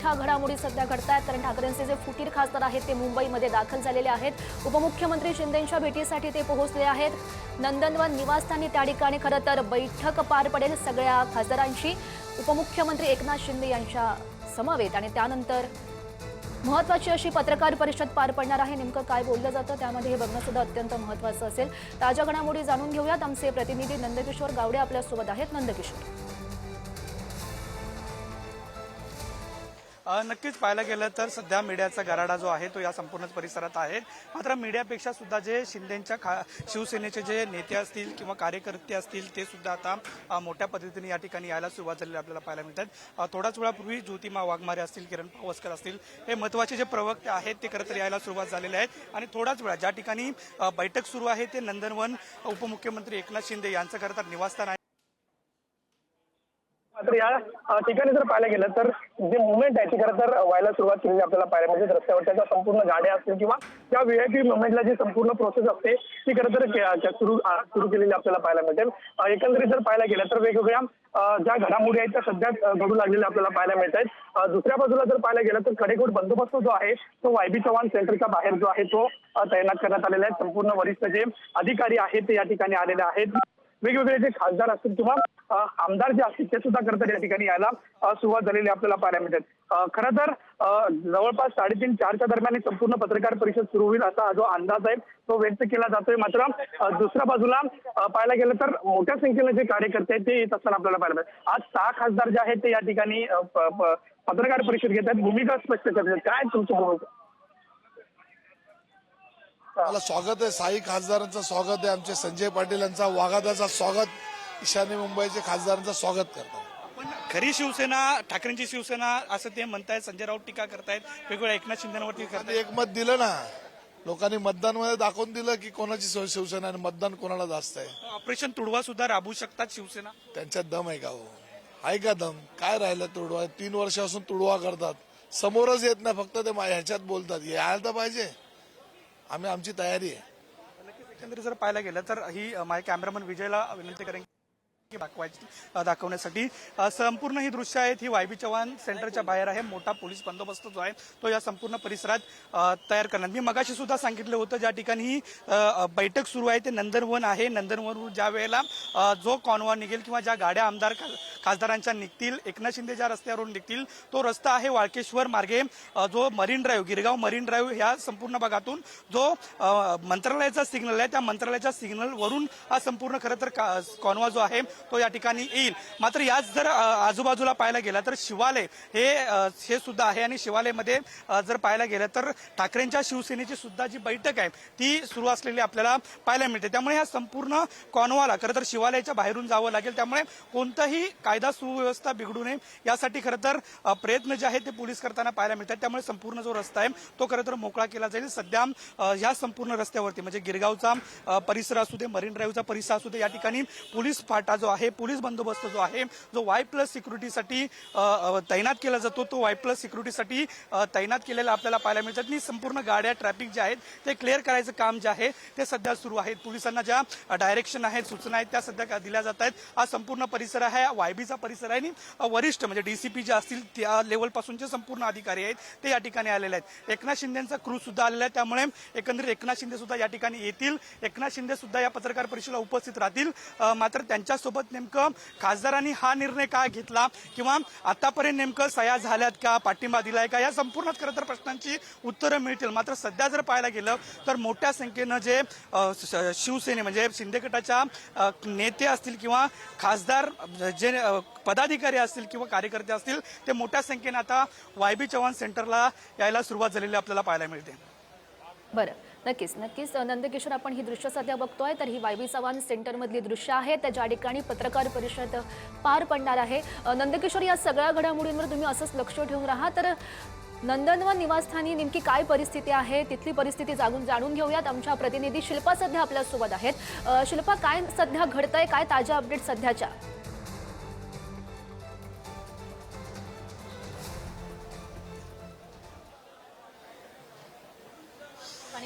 मोठ्या घडामोडी सध्या घडतायत, कारण ठाकरेंचे जे फुटीर खासदार आहेत ते मुंबईमध्ये दाखल झालेले आहेत। उपमुख्यमंत्री शिंदेंच्या भेटीसाठी ते पोहोचले आहेत। नंदनवन निवासस्थानी त्या ठिकाणी खरं तर बैठक पार पडेल सगळ्या खासदारांची, उपमुख्यमंत्री एकनाथ शिंदे यांच्या समवेत, आणि त्यानंतर महत्त्वाची अशी पत्रकार परिषद पार पडणार आहे। नेमकं काय बोललं जातं त्यामध्ये हे बघणं सुद्धा अत्यंत महत्त्वाचं असेल। ताज्या घडामोडी जाणून घेऊयात। आमचे प्रतिनिधी नंदकिशोर गावडे आपल्यासोबत आहेत। नंदकिशोर, नक्कीच पाहायला गेलं तर सध्या मीडियाचा गराडा जो आहे तो या संपूर्ण परिसरात आहे। मात्र मीडियापेक्षा सुद्धा जे शिंदेंच्या शिवसेनेचे जे नेते असतील किंवा कार्यकर्ते असतील ते सुद्धा आता मोठ्या पद्धतीने या ठिकाणी यायला सुरुवात झालेली आपल्याला पाहायला मिळतात। थोड्याच वेळापूर्वी ज्योतिमा वाघमारे असतील, किरण पावसकर असतील, हे महत्त्वाचे जे प्रवक्ते आहेत ते खरं तर यायला सुरुवात झालेले आहेत। आणि थोड्याच वेळा ज्या ठिकाणी बैठक सुरू आहे ते नंदनवन उपमुख्यमंत्री एकनाथ शिंदे यांचं खरं तर निवासस्थान आहे। मात्र या ठिकाणी जर पाहायला गेलं तर जे मुवमेंट आहे ती खरं तर व्हायला सुरुवात केलेली आपल्याला पाहायला म्हणजे रस्त्यावरच्या संपूर्ण गाड्या असतील किंवा त्या व्हीआयपी मुवमेंटला जी संपूर्ण प्रोसेस असते ती खरं तर सुरू केलेली आपल्याला पाहायला मिळते। एकंदरीत जर पाहायला गेलं तर वेगवेगळ्या ज्या घडामोडी आहेत त्या सध्या घडू लागलेल्या आपल्याला पाहायला मिळत आहेत। दुसऱ्या बाजूला जर पाहायला गेलं तर कडेकोट बंदोबस्त जो आहे तो वायबी चव्हाण सेंटरच्या बाहेर जो आहे तो तैनात करण्यात आलेला आहे। संपूर्ण वरिष्ठ जे अधिकारी आहेत ते या ठिकाणी आलेले आहेत। वेगवेगळे जे खासदार असतील किंवा आमदार जे असतील ते सुद्धा खरं तर या ठिकाणी यायला सुरुवात झालेली आपल्याला पाहायला मिळते। खरं तर जवळपास 3:30-4च्या दरम्यान संपूर्ण पत्रकार परिषद सुरू होईल असा जो अंदाज आहे तो व्यक्त केला जातोय। मात्र दुसऱ्या बाजूला पाहायला गेलं तर मोठ्या संख्येने जे कार्यकर्ते आहेत ते येत असताना आपल्याला पाहायला मिळेल। आज 6 खासदार जे आहेत ते या ठिकाणी पत्रकार परिषद घेत आहेत, भूमिका स्पष्ट करतात। काय तुमची भूमिका? मला स्वागत आहे, 6 खासदारांचं स्वागत आहे, आमचे संजय पाटील यांचा वाघादाचा स्वागत, ईशान्य मुंबईचे खासदारांचं स्वागत करतात। पण खरी शिवसेना ठाकरेंची शिवसेना असं ते म्हणतायत, संजय राऊत टीका करतायत, वेगवेगळ्या एकनाथ शिंदेवरती करतायत। एकमत दिलं ना, लोकांनी मतदानमध्ये दाखवून दिलं की कोणाची शिवसेना आणि मतदान कोणाला जास्त आहे। ऑपरेशन तुडवा सुद्धा राबवू शकतात शिवसेना, त्यांच्यात दम आहे का? हो आहे का दम? काय राहिलं तुडवा? 3 वर्षापासून तुडवा करतात, समोरच येत नाही, फक्त ते ह्याच्यात बोलतात। यायला तर पाहिजे, आम्ही आमची तयारी आहे। एकंदरीत जर पाहायला गेलं तर ही माझ्या कॅमेरामन विजयला विनंती करेन दाखवण्यासाठी संपूर्ण ही दृश्य आहेत ही वायबी चव्हाण सेंटरच्या बाहेर आहे। मोठा पोलीस बंदोबस्त जो आहे तो या संपूर्ण परिसरात तयार करण्यात, मी मगाशी सुद्धा सांगितलं होतं, ज्या ठिकाणी ही बैठक सुरू आहे ते नंदनवन आहे। नंदनवनवरून ज्या वेळेला जो कॉन्वॉय निघेल किंवा ज्या गाड्या आमदार खासदारांच्या निघतील, एकनाथ शिंदे ज्या रस्त्यावरून निघतील तो रस्ता आहे वाळकेश्वर मार्गे, जो marine drive, Girgaon marine drive ह्या संपूर्ण भागातून जो मंत्रालयाचा सिग्नल आहे त्या मंत्रालयाच्या सिग्नल वरून हा संपूर्ण खरं तर कॉन्वॉय जो आहे तो या ठिकाणी येईल। मात्र याच जर आजूबाजूला पाहायला गेला तर शिवालय हे सुद्धा आहे, आणि शिवालयमध्ये जर पाहायला गेलं तर ठाकरेंच्या शिवसेनेची सुद्धा जी बैठक आहे ती सुरू असलेली आपल्याला पाहायला मिळते। त्यामुळे या संपूर्ण कॉन्वॉयला खरं तर शिवालयाच्या बाहेरून जावं लागेल। त्यामुळे कोणताही कायदा सुव्यवस्था बिघडू नये यासाठी खरं तर प्रयत्न जे आहेत ते पोलीस करताना पाहायला मिळतात। त्यामुळे संपूर्ण जो रस्ता आहे तो खरं तर मोकळा केला जाईल। सध्या या संपूर्ण रस्त्यावरती म्हणजे गिरगावचा परिसर असू दे, मरीन ड्राईव्हचा परिसर असू दे, या ठिकाणी पोलीस फाटा जो आहे, पोलीस बंदोबस्त जो आहे, जो Y+ सिक्युरिटीसाठी तैनात केला जातो, तो Y+ सिक्युरिटीसाठी तैनात केलेला आपल्याला पाहायला मिळतात। आणि संपूर्ण गाड्या, ट्रॅफिक जे आहेत ते क्लिअर करायचं काम जे आहे ते सध्या सुरू आहे। पोलिसांना ज्या डायरेक्शन आहेत, सूचना आहेत त्या सध्या दिल्या जात आहेत। हा संपूर्ण परिसर आहे, वायबीचा परिसर आहे, आणि वरिष्ठ म्हणजे DCP जे असतील त्या लेवलपासूनचे संपूर्ण अधिकारी आहेत ते या ठिकाणी आलेले आहेत। एकनाथ शिंदेचा क्रू सुद्धा आलेला आहे, त्यामुळे एकंदरीत एकनाथ शिंदे सुद्धा या ठिकाणी येतील। एकनाथ शिंदे सुद्धा या पत्रकार परिषदेला उपस्थित राहतील। मात्र त्यांच्यासोबत नेमकं खासदारांनी हा निर्णय का घेतला किंवा आतापर्यंत नेमकं सह्या झाल्यात का, पाठिंबा दिलाय का, या संपूर्ण खरं तर प्रश्नांची उत्तरं मिळतील। मात्र सध्या जर पाहायला गेलं तर मोठ्या संख्येनं जे शिवसेने म्हणजे शिंदे गटाच्या नेते असतील किंवा खासदार जे पदाधिकारी असतील किंवा कार्यकर्ते असतील ते मोठ्या संख्येने आता वायबी चव्हाण सेंटरला यायला सुरुवात झालेली आपल्याला पाहायला मिळते। बरं, नक्कीच नंदकिशोर, आपण ही दृश्य सध्या बघतोय तर ही वायबी चव्हाण सेंटरमधली दृश्य आहेत ज्या ठिकाणी पत्रकार परिषद पार पडणार आहे। नंदकिशोर, या सगळ्या घडामोडींवर तुम्ही असंच लक्ष ठेवून राहा। तर नंदनवन निवासस्थानी नेमकी काय परिस्थिती आहे तिथली परिस्थिती जाणून घेऊयात। आमच्या प्रतिनिधी शिल्पा सध्या आपल्यासोबत आहेत। शिल्पा, काय सध्या घडतंय, काय ताज्या अपडेट सध्याच्या?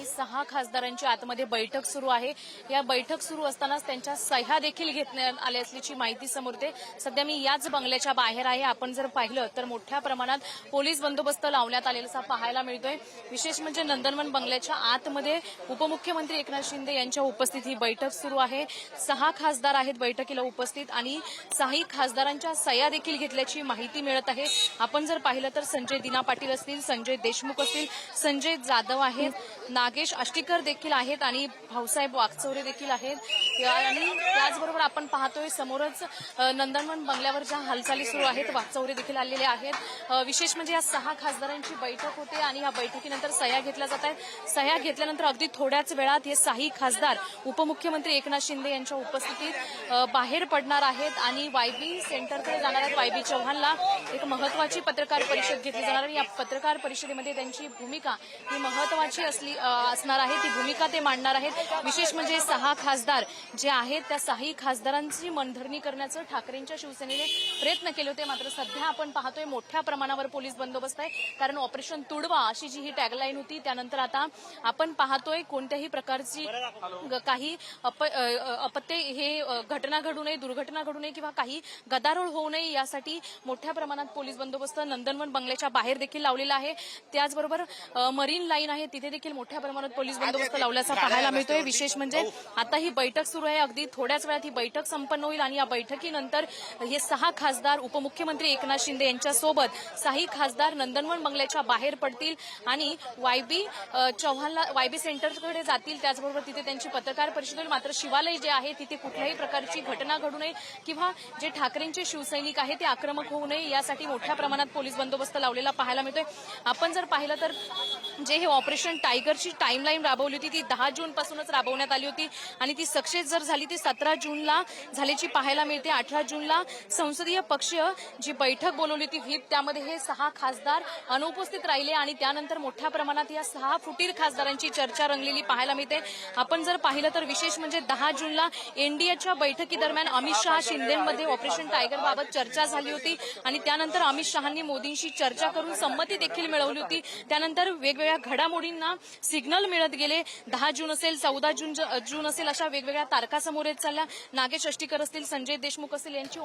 आणि 6 खासदारांची आतमध्ये बैठक सुरू आहे। या बैठक सुरू असतानाच त्यांच्या सह्या देखील घेण्यात आल्या असल्याची माहिती समोर येते। सध्या मी याच बंगल्याच्या बाहेर आहे। आपण जर पाहिलं तर मोठ्या प्रमाणात पोलीस बंदोबस्त लावण्यात आलेला पाहायला मिळतोय। विशेष म्हणजे नंदनवन बंगल्याच्या आतमध्ये उपमुख्यमंत्री एकनाथ शिंदे यांच्या उपस्थितीत ही बैठक सुरू आहे। 6 खासदार आहेत बैठकीला उपस्थित आणि 6 खासदारांच्या सह्या देखील घेतल्याची माहिती मिळत आहे। आपण जर पाहिलं तर संजय दिना पाटील असतील, संजय देशमुख असतील, संजय जाधव आहेत, नागेश आष्टीकर देखील आहेत आणि भाऊसाहेब वागचौरे देखील आहेत। आणि त्याचबरोबर आपण पाहतोय समोरच नंदनवन बंगल्यावर ज्या हालचाली सुरू आहेत वागचौरे देखील आलेले आहेत। विशेष म्हणजे या 6 खासदारांची बैठक होते आणि या बैठकीनंतर सह्या घेतल्या जात आहेत। सह्या घेतल्यानंतर अगदी थोड्याच वेळात हे 6 खासदार उपमुख्यमंत्री एकनाथ शिंदे यांच्या उपस्थितीत बाहेर पडणार आहेत आणि वायबी सेंटरकडे जाणार आहेत। वायबी चव्हाणला एक महत्वाची पत्रकार परिषद घेतली जाणार आहे। या पत्रकार परिषदेमध्ये त्यांची भूमिका ही महत्वाची असणार आहे, ती भूमिका ते मांडणार आहेत। विशेष म्हणजे 6 खासदार जे आहेत त्या 6 खासदारांची मनधरणी करण्याचं ठाकरेंच्या शिवसेनेने प्रयत्न केले होते, मात्र सध्या आपण पाहतोय मोठ्या प्रमाणावर पोलीस बंदोबस्त आहे। कारण ऑपरेशन तुडवा अशी जी ही टॅगलाईन होती त्यानंतर आता आपण पाहतोय कोणत्याही प्रकारची काही अपत्य हे घटना घडू नये, दुर्घटना घडू नये किंवा काही गदारोळ होऊ नये यासाठी मोठ्या प्रमाणात पोलीस बंदोबस्त नंदनवन बंगल्याच्या बाहेर देखील लावलेला आहे। त्याचबरोबर मरीन लाईन आहे तिथे देखील मोठ्या प्रमाणात पोलीस बंदोबस्त लावल्याचा पाहायला मिळतोय। विशेष म्हणजे आता ही बैठक सुरू आहे, अगदी थोड्याच वेळात ही बैठक संपन्न होईल आणि या बैठकीनंतर हे 6 खासदार उपमुख्यमंत्री एकनाथ शिंदे यांच्यासोबत 6 खासदार नंदनवन बंगल्याच्या बाहेर पडतील आणि वायबी चव्हाणला वायबी सेंटरकडे जातील। त्याचबरोबर तिथे त्यांची पत्रकार परिषद होईल, मात्र शिवालय जे आहे तिथे कुठल्याही प्रकारची घटना घडू नये किंवा जे ठाकरेंचे शिवसैनिक आहेत ते आक्रमक होऊ नये यासाठी मोठ्या प्रमाणात पोलीस बंदोबस्त लावलेला पाहायला मिळतोय। आपण जर पाहिलं तर जे हे ऑपरेशन टायगरची टाइमलाईन राबवली होती ती 10 जून पासूनच राबवण्यात आली होती आणि ती सक्सेस जर झाली ती 17 जूनला झाल्याची पाहायला मिळते। 18 जूनला संसदीय पक्षीय जी बैठक बोलवली होती व्हीप त्यामध्ये हे 6 खासदार अनुपस्थित राहिले आणि त्यानंतर मोठ्या प्रमाणात या 6 फुटीर खासदारांची चर्चा रंगलेली पाहायला मिळते। आपण जर पाहिलं तर विशेष म्हणजे 10 जूनला एनडीएच्या बैठकीदरम्यान अमित शहा शिंदेमध्ये ऑपरेशन टायगर बाबत चर्चा झाली होती आणि त्यानंतर अमित शहांनी मोदींशी चर्चा करून संमती देखील मिळवली होती। त्यानंतर वेगवेगळ्या घडामोडींना सिग्नल मिळत गेले। 10 जून असेल, 14 जून असेल अशा वेगवेगळ्या तारखा समोर येत चालल्या। नागेश आष्टीकर असतील, संजय देशमुख असतील यांची